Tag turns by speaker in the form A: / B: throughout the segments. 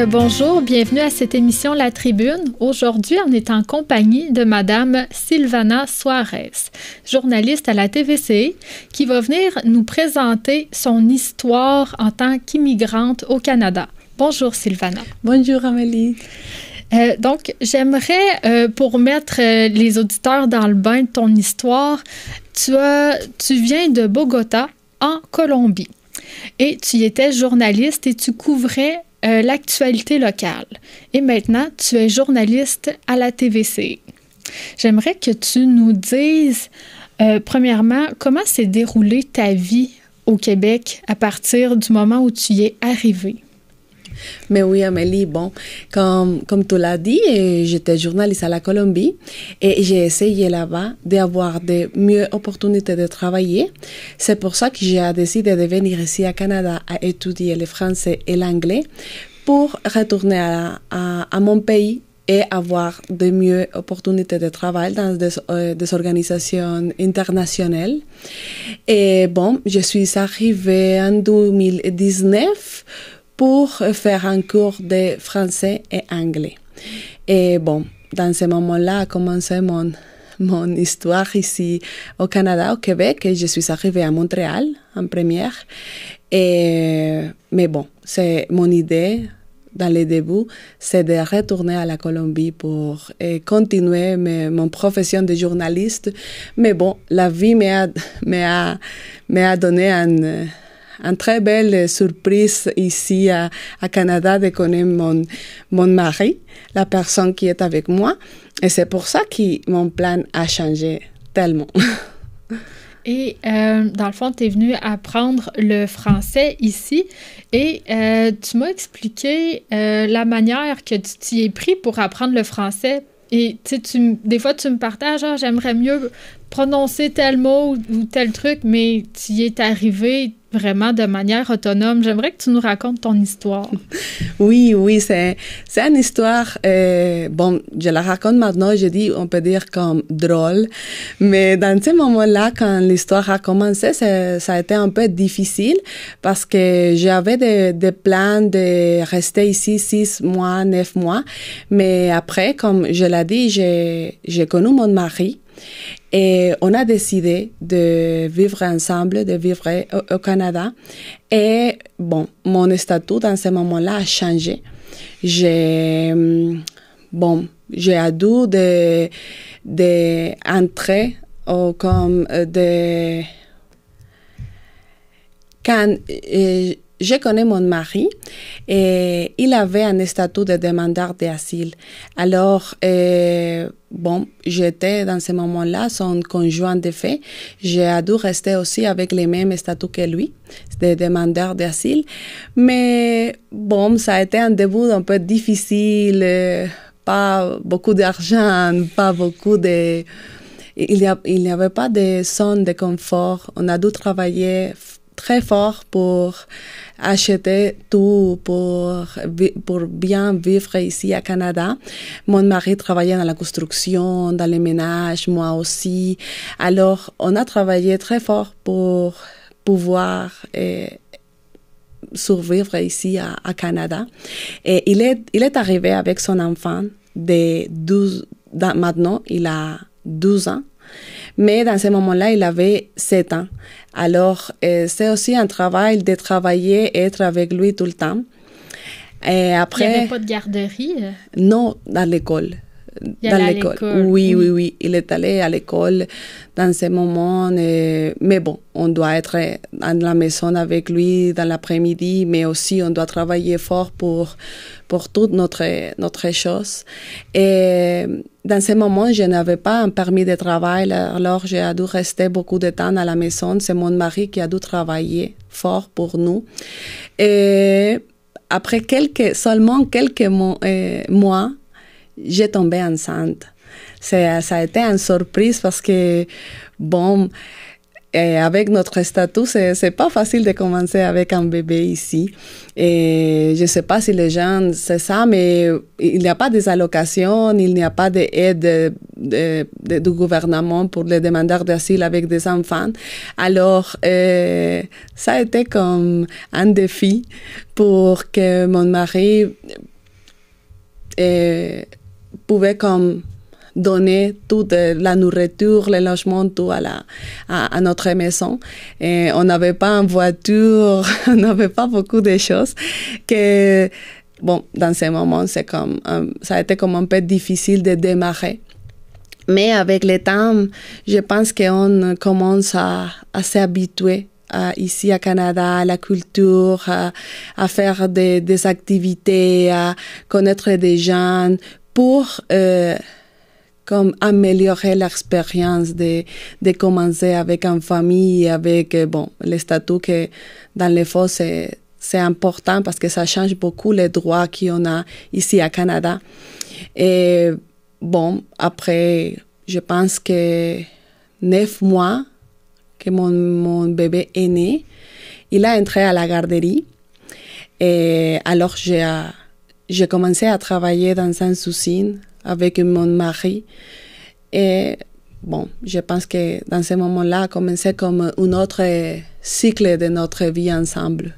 A: Bonjour, bienvenue à cette émission La Tribune. Aujourd'hui, on est en compagnie de Madame Silvana Suarez, journaliste à la TVC, qui va venir nous présenter son histoire en tant qu'immigrante au Canada. Bonjour Silvana.
B: Bonjour Amélie.
A: J'aimerais, pour mettre les auditeurs dans le bain de ton histoire, tu viens de Bogota, en Colombie, et tu étais journaliste et tu couvrais l'actualité locale. Et maintenant, tu es journaliste à la TVC. J'aimerais que tu nous dises, premièrement, comment s'est déroulée ta vie au Québec à partir du moment où tu y es arrivée?
B: Mais oui, Amélie, bon, comme tu l'as dit, j'étais journaliste à la Colombie et j'ai essayé là-bas d'avoir de mieux opportunités de travailler. C'est pour ça que j'ai décidé de venir ici au Canada à étudier le français et l'anglais pour retourner à mon pays et avoir de mieux opportunités de travail dans des organisations internationales. Et bon, je suis arrivée en 2019 pour faire un cours de français et anglais. Et bon, dans ce moment-là a commencé mon histoire ici au Canada, au Québec, et je suis arrivée à Montréal en première. Mais bon, c'est mon idée, dans le début, c'est de retourner à la Colombie pour continuer mon profession de journaliste. Mais bon, la vie m'a donné une très belle surprise ici à Canada de connaître mon mari, la personne qui est avec moi. Et c'est pour ça que mon plan a changé tellement.
A: Et dans le fond, tu es venu apprendre le français ici et tu m'as expliqué la manière que tu t'y es pris pour apprendre le français. Et des fois, tu me partages, j'aimerais mieux prononcer tel mot ou tel truc, mais tu y es arrivé vraiment de manière autonome. J'aimerais que tu nous racontes ton histoire.
B: Oui, c'est une histoire, bon, je la raconte maintenant, je dis, on peut dire comme drôle, mais dans ce moment-là, quand l'histoire a commencé, ça a été un peu difficile parce que j'avais des plans de rester ici 6 mois, 9 mois, mais après, comme je l'ai dit, j'ai connu mon mari. Et on a décidé de vivre ensemble, de vivre au Canada. Et bon, mon statut dans ce moment-là a changé. J'ai dû d'entrer comme de... Quand je connais mon mari et il avait un statut de demandeur d'asile. Alors, j'étais dans ce moment-là son conjoint de fait. J'ai dû rester aussi avec les mêmes statuts que lui, de demandeur d'asile. Mais bon, ça a été un début un peu difficile, pas beaucoup d'argent, pas beaucoup de... Il n'y avait pas de zone de confort. On a dû travailler très fort pour acheter tout, pour bien vivre ici à Canada. Mon mari travaillait dans la construction, dans les ménages, moi aussi. Alors, on a travaillé très fort pour pouvoir survivre ici à Canada. Et il est arrivé avec son enfant de 12, maintenant il a 12 ans. Mais dans ce moment-là, il avait 7 ans. Alors, c'est aussi un travail de travailler et être avec lui tout le temps. Et après,
A: il n'y avait pas de garderie?
B: Non, dans l'école.
A: Il allait à l'école.
B: Oui. Il est allé à l'école dans ce moment. Mais bon, on doit être à la maison avec lui dans l'après-midi, mais aussi on doit travailler fort pour toute notre chose. Et dans ce moment, je n'avais pas un permis de travail, alors j'ai dû rester beaucoup de temps à la maison. C'est mon mari qui a dû travailler fort pour nous. Et après seulement quelques mois, j'ai tombé enceinte. Ça a été une surprise parce que, bon, Et avec notre statut, c'est pas facile de commencer avec un bébé ici. Et je sais pas si les gens, c'est ça, mais il n'y a pas des allocations, il n'y a pas d'aide du gouvernement pour les demandeurs d'asile avec des enfants. Alors, ça a été comme un défi pour que mon mari pouvait comme donner toute la nourriture, le logement, tout à notre maison. Et on n'avait pas une voiture, on n'avait pas beaucoup de choses que, bon, dans ces moments, ça a été comme un peu difficile de démarrer. Mais avec le temps, je pense qu'on commence à s'habituer ici à Canada, à la culture, à faire des activités, à connaître des gens pour comme améliorer l'expérience de commencer avec une famille, avec, bon, le statut que dans les fonds, c'est important parce que ça change beaucoup les droits qu'on a ici à Canada. Et bon, après, je pense que 9 mois que mon bébé est né, il a entré à la garderie. Et alors, j'ai commencé à travailler dans une usine avec mon mari. Et bon, je pense que dans ce moment-là, a commencé comme un autre cycle de notre vie ensemble.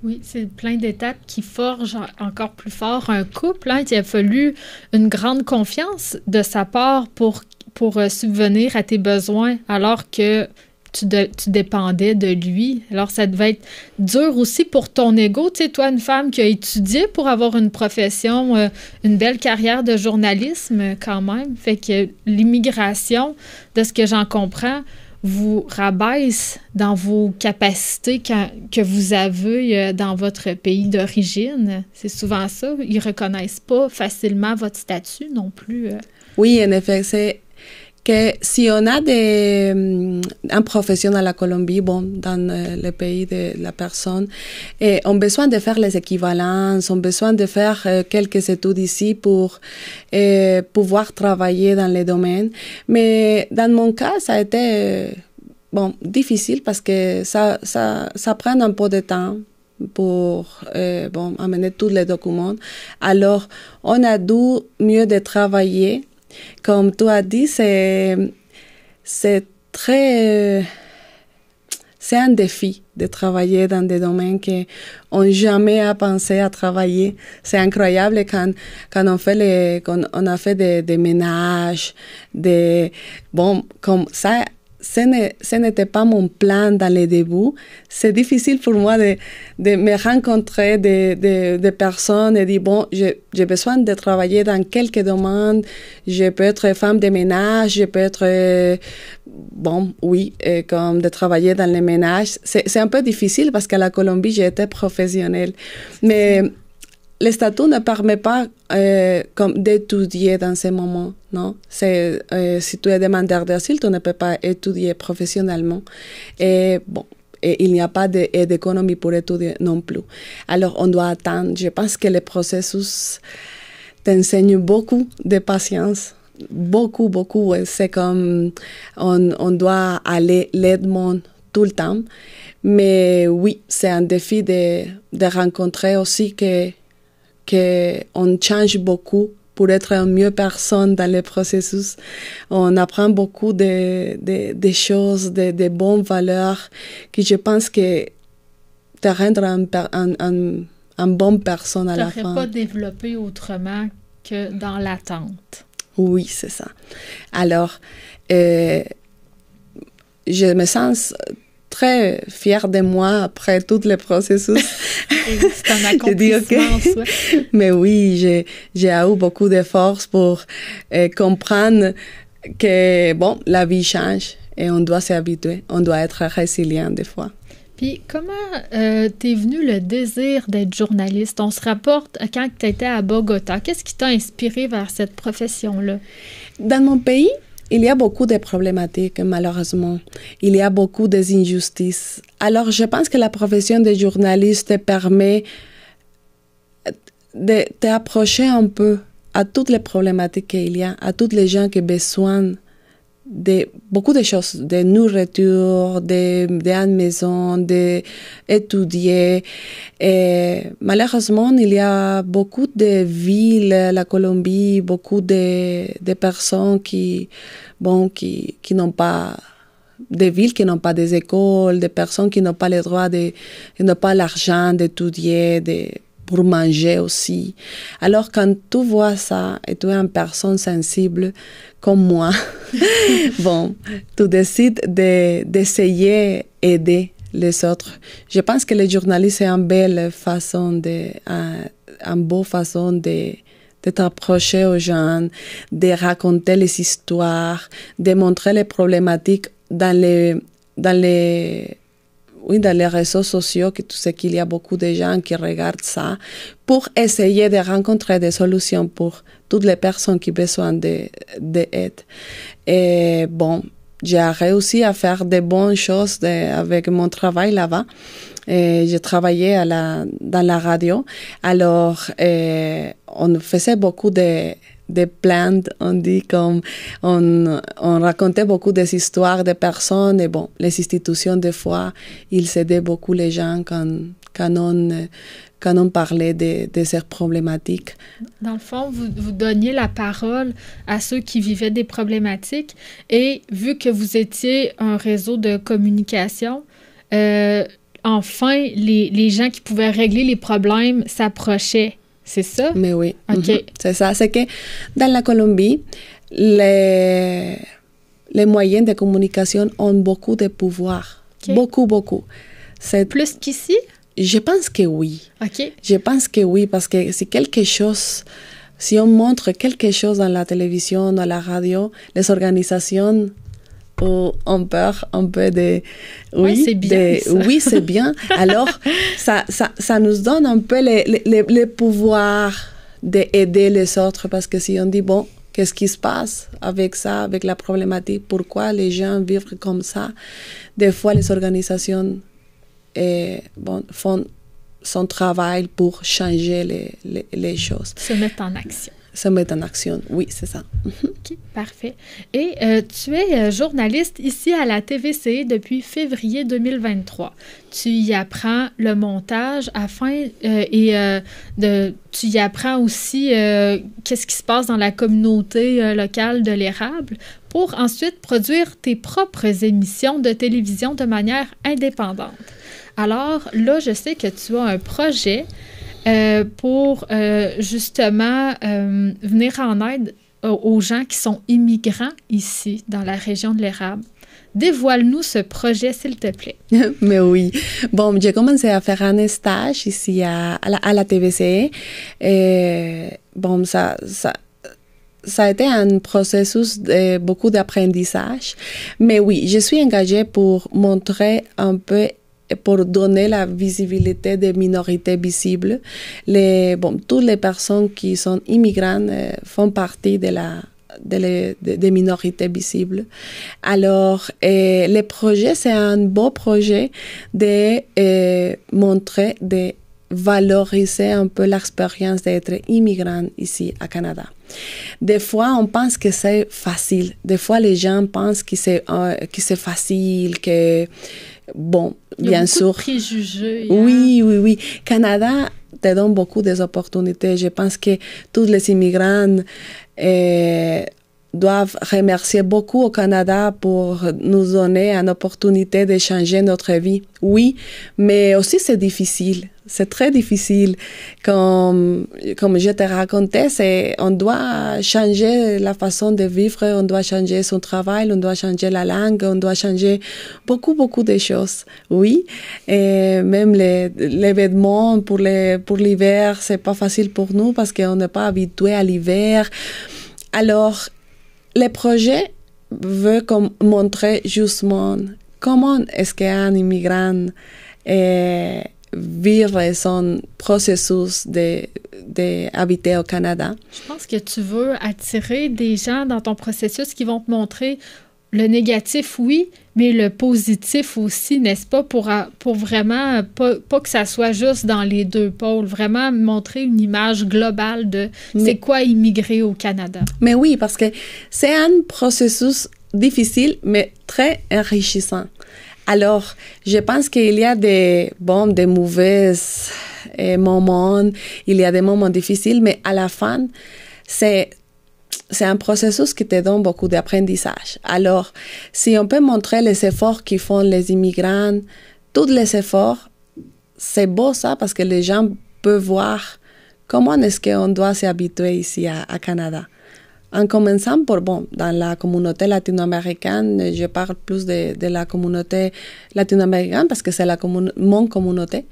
A: Oui, c'est plein d'étapes qui forgent encore plus fort un couple. Hein. Il a fallu une grande confiance de sa part pour subvenir à tes besoins alors que tu dépendais de lui. Alors, ça devait être dur aussi pour ton ego. Tu sais, toi, une femme qui a étudié pour avoir une profession, une belle carrière de journalisme quand même. Fait que l'immigration, de ce que j'en comprends, vous rabaisse dans vos capacités que vous avez dans votre pays d'origine. C'est souvent ça. Ils ne reconnaissent pas facilement votre statut non plus.
B: Oui, en effet, c'est que si on a un professionnel à la Colombie, bon, dans le pays de la personne, et on a besoin de faire les équivalences, on a besoin de faire quelques études ici pour pouvoir travailler dans les domaines. Mais dans mon cas, ça a été bon, difficile parce que ça prend un peu de temps pour bon, amener tous les documents. Alors, on a dû mieux de travailler. Comme tu as dit, c'est un défi de travailler dans des domaines qu'on n'a jamais pensé à travailler. C'est incroyable quand on a fait des ménages, bon, comme ça. Ce n'était pas mon plan dans les débuts. C'est difficile pour moi de me rencontrer des personnes et dire, bon, j'ai besoin de travailler dans quelques domaines. Je peux être femme de ménage, je peux être, bon, oui, comme de travailler dans les ménages. C'est un peu difficile parce qu'à la Colombie, j'ai été professionnelle. Mais le statut ne permet pas comme d'étudier dans ces moments, non? C'est si tu es demandeur d'asile, tu ne peux pas étudier professionnellement. Et bon, et il n'y a pas d'aide économique pour étudier non plus. Alors, on doit attendre. Je pense que le processus t'enseigne beaucoup de patience. Beaucoup, beaucoup. C'est comme on doit aller lentement tout le temps. Mais oui, c'est un défi de rencontrer aussi qu'on change beaucoup pour être une meilleure personne dans le processus. On apprend beaucoup de choses, de bonnes valeurs qui, je pense, que te rendent une bonne personne à la fin. Tu n'aurais
A: pas développé autrement que dans l'attente.
B: Oui, c'est ça. Alors, je me sens très fière de moi après tout le processus.
A: C'est un accomplissement en soi.
B: Mais oui, j'ai eu beaucoup de force pour comprendre que, bon, la vie change et on doit s'habituer. On doit être résilient des fois.
A: Puis, comment t'es venu le désir d'être journaliste? On se rapporte à quand tu étais à Bogota. Qu'est-ce qui t'a inspiré vers cette profession-là?
B: Dans mon pays, il y a beaucoup de problématiques, malheureusement. Il y a beaucoup d'injustices. Alors, je pense que la profession de journaliste te permet de t'approcher un peu à toutes les problématiques qu'il y a, à tous les gens qui ont besoin beaucoup de choses, de nourriture, de maison, d'étudier. Et malheureusement, il y a beaucoup de villes, la Colombie, beaucoup de personnes qui n'ont pas des villes qui n'ont pas des écoles, des personnes qui n'ont pas le droit qui n'ont pas l'argent d'étudier, pour manger aussi. Alors, quand tu vois ça et tu es une personne sensible comme moi, tu décides d'essayer d'aider les autres. Je pense que le journalisme est une belle façon une bonne façon de t'approcher aux gens, de raconter les histoires, de montrer les problématiques dans les réseaux sociaux, que tu sais qu'il y a beaucoup de gens qui regardent ça, pour essayer de rencontrer des solutions pour toutes les personnes qui ont besoin d'aide. Et j'ai réussi à faire de bonnes choses avec mon travail là-bas. J'ai travaillé dans la radio. Alors, on faisait beaucoup de plaintes, on dit comme on racontait beaucoup des histoires de personnes et les institutions des fois ils aidaient beaucoup les gens quand on parlait de ces problématiques.
A: Dans le fond, vous donniez la parole à ceux qui vivaient des problématiques et vu que vous étiez un réseau de communication, enfin les gens qui pouvaient régler les problèmes s'approchaient. C'est ça?
B: Mais oui.
A: OK.
B: C'est ça. C'est que dans la Colombie, les moyens de communication ont beaucoup de pouvoir. Okay. Beaucoup, beaucoup.
A: C'est plus qu'ici?
B: Je pense que oui.
A: OK.
B: Je pense que oui, parce que si on montre quelque chose dans la télévision, dans la radio, les organisations on peur un peu de...
A: Oui, c'est bien.
B: Oui, c'est bien. Alors, ça nous donne un peu le pouvoir d'aider les autres parce que si on dit, qu'est-ce qui se passe avec ça, avec la problématique, pourquoi les gens vivent comme ça, des fois les organisations font son travail pour changer les choses.
A: Se mettre en action.
B: Se mettre en action, oui, c'est ça.
A: OK, parfait. Et tu es journaliste ici à la TVC depuis février 2023. Tu y apprends le montage tu y apprends aussi qu'est-ce qui se passe dans la communauté locale de l'érable pour ensuite produire tes propres émissions de télévision de manière indépendante. Alors là, je sais que tu as un projet pour justement venir en aide aux gens qui sont immigrants ici, dans la région de l'érable. Dévoile-nous ce projet, s'il te plaît.
B: Mais oui. J'ai commencé à faire un stage ici à la TVC. Et, ça a été un processus de beaucoup d'apprentissage. Mais oui, je suis engagée pour montrer un peu pour donner la visibilité des minorités visibles. Toutes les personnes qui sont immigrantes font partie des minorités visibles. Alors, le projet, c'est un beau projet de montrer, de valoriser un peu l'expérience d'être immigrant ici à Canada. Des fois, on pense que c'est facile. Des fois, les gens pensent que c'est facile, que bien sûr.
A: De préjugés.
B: Oui. Canada te donne beaucoup d'opportunités. Je pense que tous les immigrants doivent remercier beaucoup au Canada pour nous donner une opportunité de changer notre vie. Oui, mais aussi c'est difficile. C'est très difficile. Comme je te racontais, on doit changer la façon de vivre, on doit changer son travail, on doit changer la langue, on doit changer beaucoup de choses. Oui, et même les vêtements pour l'hiver, c'est pas facile pour nous parce qu'on n'est pas habitué à l'hiver. Alors, le projet veut montrer justement comment est-ce qu'un immigrant vivre son processus d'habiter au Canada.
A: Je pense que tu veux attirer des gens dans ton processus qui vont te montrer le négatif, oui, mais le positif aussi, n'est-ce pas? Pour vraiment, pas que ça soit juste dans les deux pôles, vraiment montrer une image globale de c'est quoi immigrer au Canada.
B: Mais oui, parce que c'est un processus difficile, mais très enrichissant. Alors, je pense qu'il y a des mauvais moments, il y a des moments difficiles, mais à la fin, c'est un processus qui te donne beaucoup d'apprentissage. Alors, si on peut montrer les efforts qu'ils font les immigrants, tous les efforts, c'est beau ça parce que les gens peuvent voir comment est-ce qu'on doit s'habituer ici à Canada. En commençant dans la communauté latino-américaine, je parle plus de la communauté latino-américaine parce que c'est mon communauté,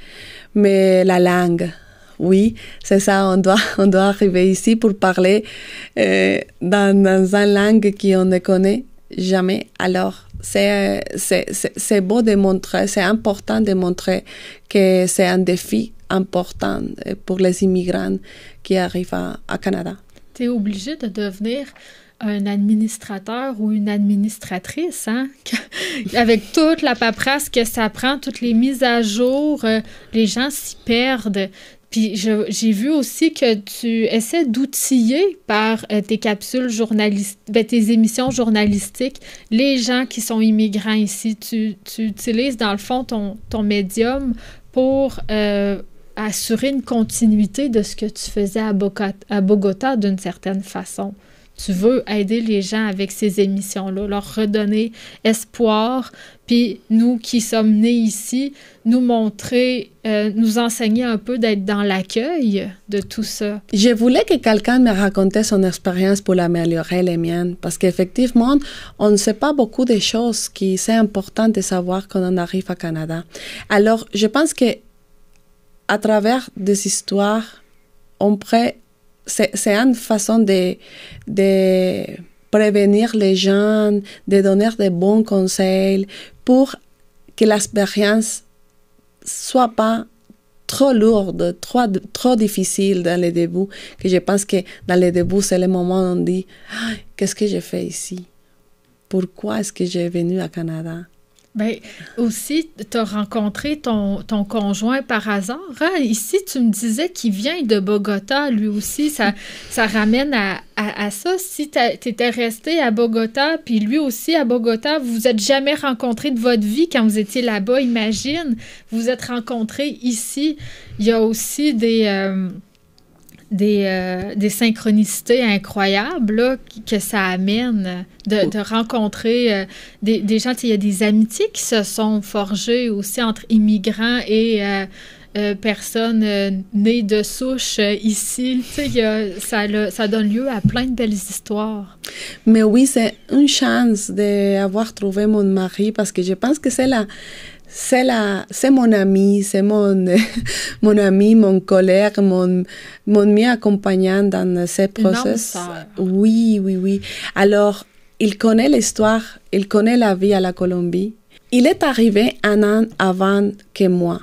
B: mais la langue, oui, c'est ça, on doit arriver ici pour parler dans une langue qu'on ne connaît jamais. Alors, c'est beau de montrer, c'est important de montrer que c'est un défi important pour les immigrants qui arrivent à Canada.
A: Tu es obligé de devenir un administrateur ou une administratrice, hein? Avec toute la paperasse que ça prend, toutes les mises à jour, les gens s'y perdent. Puis j'ai vu aussi que tu essaies d'outiller par tes capsules journalistiques, tes émissions journalistiques, les gens qui sont immigrants ici. Tu utilises dans le fond ton médium pour assurer une continuité de ce que tu faisais à Bogota d'une certaine façon. Tu veux aider les gens avec ces émissions-là, leur redonner espoir, puis nous qui sommes nés ici, nous montrer, nous enseigner un peu d'être dans l'accueil de tout ça.
B: Je voulais que quelqu'un me raconte son expérience pour améliorer les miennes, parce qu'effectivement, on ne sait pas beaucoup de choses qui c'est important de savoir quand on arrive au Canada. Alors, je pense que à travers des histoires, c'est une façon de prévenir les gens, de donner de bons conseils pour que l'expérience soit pas trop lourde, trop difficile dans le début. Que je pense que dans le début, c'est le moment où on dit « Qu'est-ce que j'ai fait ici? Pourquoi est-ce que j'ai venu à Canada? »
A: Bien, aussi, tu as rencontré ton conjoint par hasard. Hein? Ici, tu me disais qu'il vient de Bogota, lui aussi. Ça ramène à ça. Si tu étais resté à Bogota, puis lui aussi à Bogota, vous vous êtes jamais rencontrés de votre vie quand vous étiez là-bas, imagine. Vous vous êtes rencontrés ici. Il y a aussi des synchronicités incroyables là, que ça amène de rencontrer des gens. Il y a des amitiés qui se sont forgées aussi entre immigrants et personnes nées de souche ici. Ça donne lieu à plein de belles histoires.
B: Mais oui, c'est une chance d'avoir trouvé mon mari parce que je pense que c'est mon ami, c'est mon ami, mon collègue, mon mieux accompagnant dans ce processus. Oui. Alors, il connaît l'histoire, il connaît la vie à la Colombie. Il est arrivé un an avant que moi.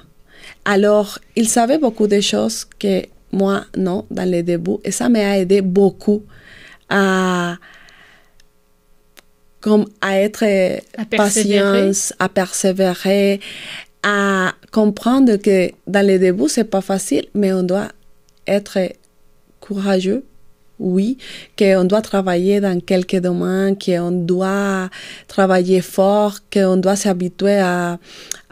B: Alors, il savait beaucoup de choses que moi, non, dans le début. Et ça m'a aidé beaucoup à être patiente, à persévérer, à comprendre que dans les débuts, c'est pas facile, mais on doit être courageux, oui, qu'on doit travailler dans quelques domaines, qu'on doit travailler fort, qu'on doit s'habituer à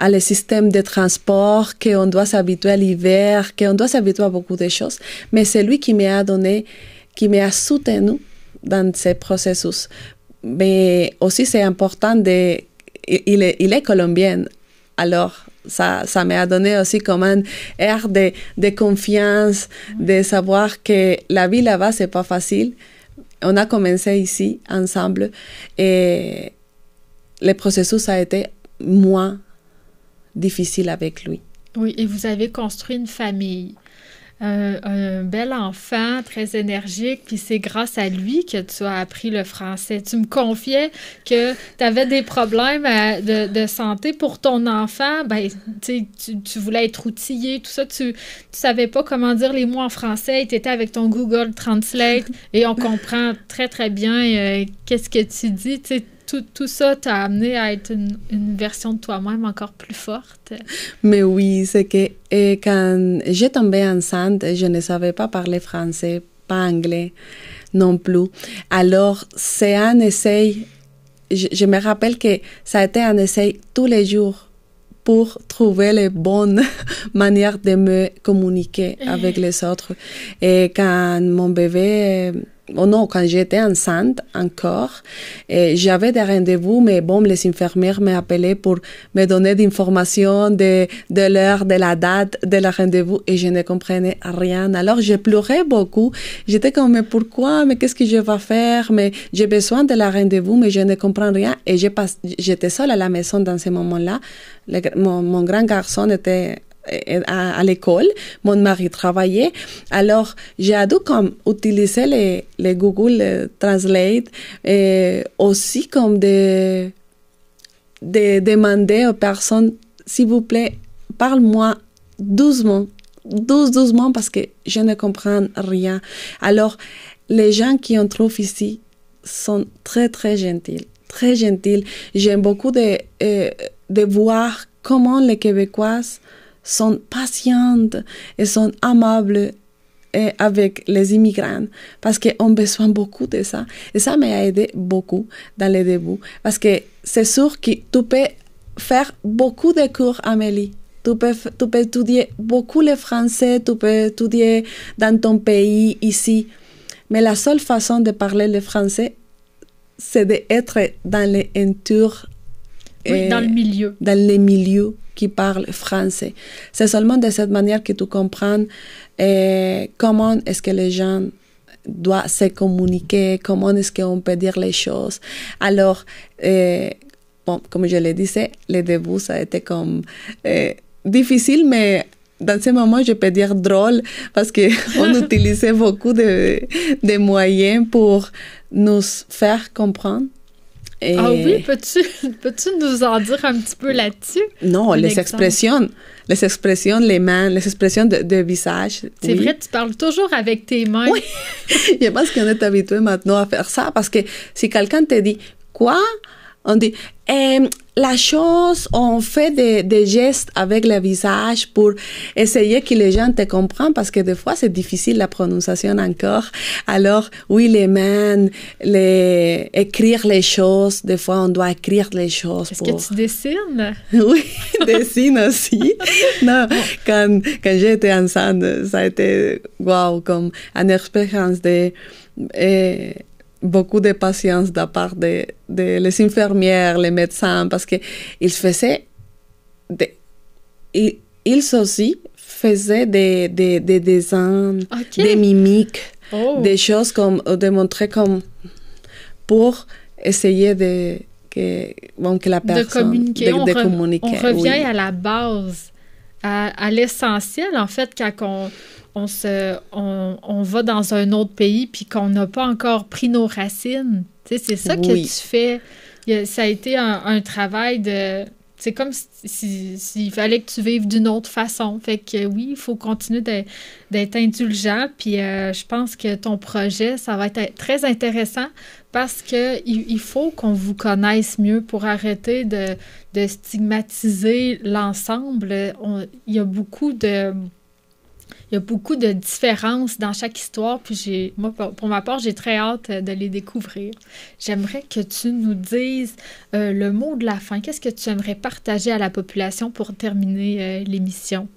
B: les systèmes de transport, qu'on doit s'habituer à l'hiver, qu'on doit s'habituer à beaucoup de choses. Mais c'est lui qui m'a soutenu dans ce processus. Mais aussi, c'est important il est colombien. Alors, ça m'a donné aussi comme un air de confiance, de savoir que la vie là-bas, c'est pas facile. On a commencé ici, ensemble, et le processus a été moins difficile avec lui.
A: Oui, et vous avez construit une famille. Un bel enfant, très énergique, puis c'est grâce à lui que tu as appris le français. Tu me confiais que tu avais des problèmes de santé pour ton enfant. Ben, tu voulais être outillé, tout ça. Tu savais pas comment dire les mots en français. Tu étais avec ton Google Translate et on comprend très, très bien qu'est-ce que tu dis. Tu sais, tout ça t'a amené à être une version de toi-même encore plus forte.
B: Mais oui, c'est que quand j'ai tombé enceinte, je ne savais pas parler français, pas anglais non plus. Alors, c'est un essai je me rappelle que ça a été un essai tous les jours pour trouver les bonnes manières de me communiquer avec les autres. Et quand mon bébé, quand j'étais enceinte encore, j'avais des rendez-vous, mais bon, les infirmières m'appelaient pour me donner des informations de l'heure, de la date de la rendez-vous, et je ne comprenais rien. Alors, je pleurais beaucoup. J'étais comme, mais pourquoi? Mais qu'est-ce que je vais faire? Mais j'ai besoin de la rendez-vous, mais je ne comprends rien. Et j'étais seule à la maison dans ce moment-là. Mon grand garçon était à l'école, mon mari travaillait, alors j'ai dû comme utiliser les Google Translate et aussi comme de demander aux personnes, s'il vous plaît, parle-moi doucement parce que je ne comprends rien. Alors, les gens qui en trouvent ici sont très, très gentils, très gentils. J'aime beaucoup de voir comment les Québécoises sont patientes et sont amables avec les immigrants parce qu'on a besoin beaucoup de ça. Et ça m'a aidé beaucoup dans les débuts parce que c'est sûr que tu peux faire beaucoup de cours, Amélie. Tu peux étudier beaucoup le français, tu peux étudier dans ton pays, ici. Mais la seule façon de parler le français, c'est d'être dans les entours.
A: Dans le milieu.
B: Dans les milieux qui parlent français. C'est seulement de cette manière que tu comprends comment est-ce que les gens doivent se communiquer, comment est-ce qu'on peut dire les choses. Alors, bon, comme je le disais, le début, ça a été comme difficile, mais dans ce moment, je peux dire drôle parce qu'on utilisait beaucoup de moyens pour nous faire comprendre.
A: Ah oui, peux-tu nous en dire un petit peu là-dessus?
B: Non, les expressions, les mains, les expressions de visage.
A: C'est vrai, tu parles toujours avec tes mains.
B: Oui, je pense qu'on est habitué maintenant à faire ça parce que si quelqu'un te dit « Quoi? » On dit la chose, on fait des gestes avec le visage pour essayer que les gens te comprennent parce que des fois, c'est difficile la prononciation encore. Alors, oui, les mains, écrire les choses. Des fois, on doit écrire les choses.
A: Est-ce que tu dessines?
B: Oui, dessine aussi. Non, quand j'étais enceinte, ça a été, wow, comme une expérience de... beaucoup de patience de la part de les infirmières, les médecins, parce que ils aussi faisaient des dessins, des mimiques, des choses comme de montrer comme pour essayer que la personne
A: de communiquer.
B: De communiquer.
A: On revient à la base, à l'essentiel en fait quand on va dans un autre pays puis qu'on n'a pas encore pris nos racines. Tu sais, c'est ça que tu fais. Ça a été un travail de... C'est comme s'il fallait que tu vives d'une autre façon. Fait que oui, il faut continuer d'être indulgent. Puis je pense que ton projet, ça va être très intéressant parce qu'il faut qu'on vous connaisse mieux pour arrêter de stigmatiser l'ensemble. Il y a beaucoup de différences dans chaque histoire, puis moi, pour ma part, j'ai très hâte de les découvrir. J'aimerais que tu nous dises le mot de la fin. Qu'est-ce que tu aimerais partager à la population pour terminer l'émission?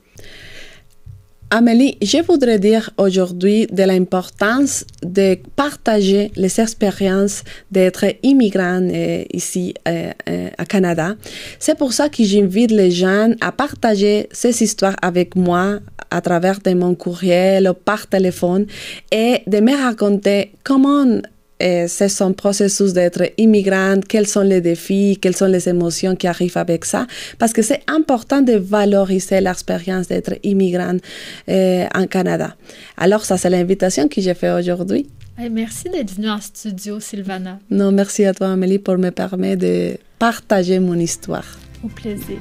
B: Amélie, je voudrais dire aujourd'hui de l'importance de partager les expériences d'être immigrant ici à Canada. C'est pour ça que j'invite les gens à partager ces histoires avec moi à travers de mon courriel ou par téléphone et de me raconter comment c'est son processus d'être immigrante, quels sont les défis, quelles sont les émotions qui arrivent avec ça, parce que c'est important de valoriser l'expérience d'être immigrante en Canada. Alors, ça, c'est l'invitation que j'ai faite aujourd'hui.
A: Hey, merci d'être venue en studio, Sylvana.
B: Non, merci à toi, Amélie, pour me permettre de partager mon histoire.
A: Au plaisir.